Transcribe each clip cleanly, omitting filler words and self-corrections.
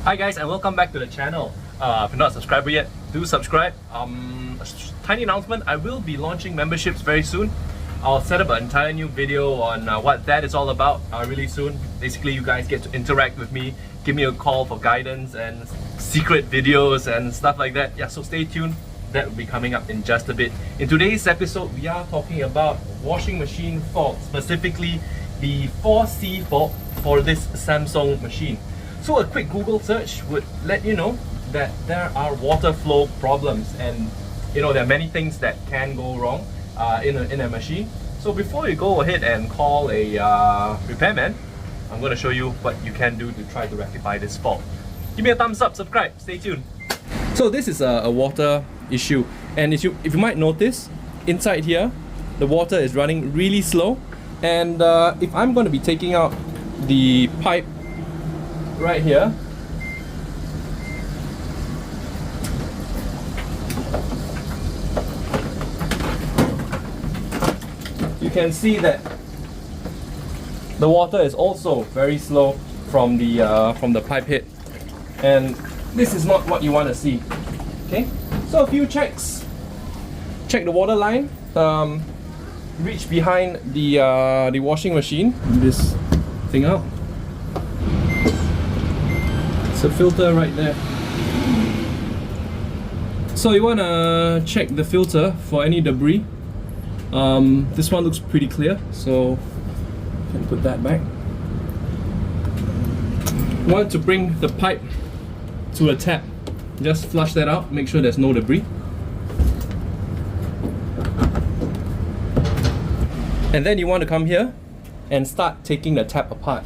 Hi guys, and welcome back to the channel. If you're not a subscriber yet, do subscribe. A tiny announcement, I will be launching memberships very soon. I'll set up an entire new video on what that is all about really soon. Basically, you guys get to interact with me, give me a call for guidance and secret videos and stuff like that. Yeah, so stay tuned. That will be coming up in just a bit. In today's episode, we are talking about washing machine fault, specifically the 4C fault for this Samsung machine. So a quick Google search would let you know that there are water flow problems, and there are many things that can go wrong in a machine. So before you go ahead and call a repairman, I'm going to show you what you can do to try to rectify this fault. Give me a thumbs up, subscribe, stay tuned. So this is a water issue, and if you might notice, inside here the water is running really slow, and if I'm going to be taking out the pipe right here, you can see that the water is also very slow from the pipe head, and this is not what you want to see. Okay, so a few checks. Check the water line. Reach behind the washing machine. This thing out. It's a filter right there. So you want to check the filter for any debris. This one looks pretty clear, so you can put that back. You want to bring the pipe to a tap. Just flush that out, make sure there's no debris. And then you want to come here and start taking the tap apart.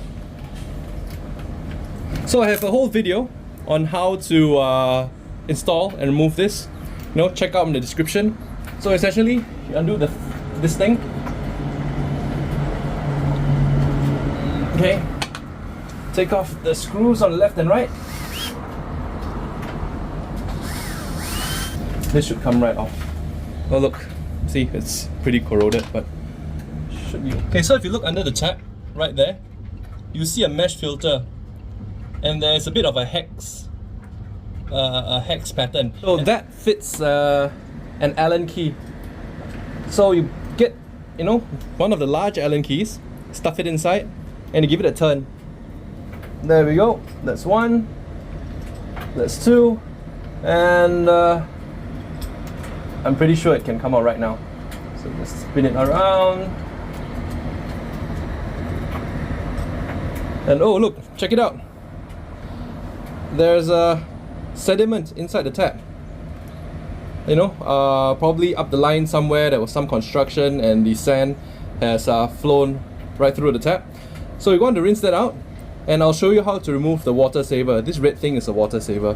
So I have a whole video on how to install and remove this. Check out in the description. So essentially, you undo this thing. Okay. Take off the screws on the left and right. This should come right off. Oh look, see, it's pretty corroded, but should be okay. So if you look under the tap right there, you see a mesh filter, and there's a bit of a hex pattern. So that fits an Allen key. So you get one of the large Allen keys, stuff it inside, and you give it a turn. There we go. That's one. That's two, and I'm pretty sure it can come out right now. So just spin it around. And oh look, check it out. There's a sediment inside the tap. Probably up the line somewhere there was some construction and the sand has flown right through the tap. So you're going to rinse that out, and I'll show you how to remove the water saver. This red thing is a water saver.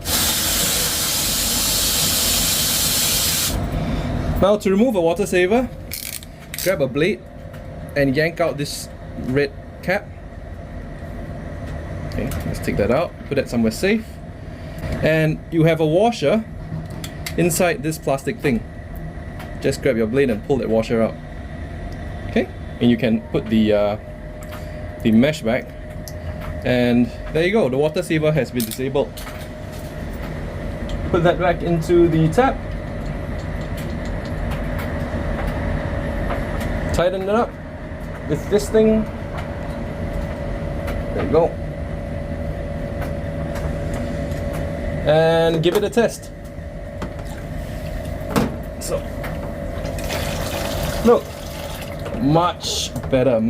Now to remove a water saver, grab a blade and yank out this red cap. Okay, let's take that out, put that somewhere safe. And you have a washer inside this plastic thing. Just grab your blade and pull that washer out. Okay, and you can put the mesh back. And there you go, the water saver has been disabled. Put that back into the tap. Tighten it up with this thing. There you go. And give it a test. So, look, much better.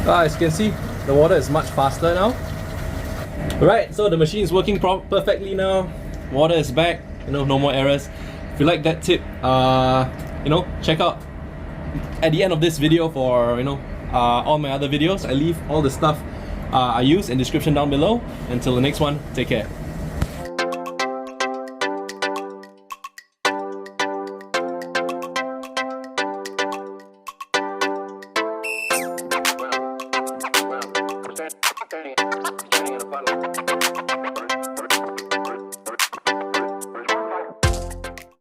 As you can see, the water is much faster now. Alright, so the machine is working perfectly now. Water is back, no more errors. If you like that tip, check out at the end of this video for all my other videos. I leave all the stuff I use in the description down below. Until the next one, take care.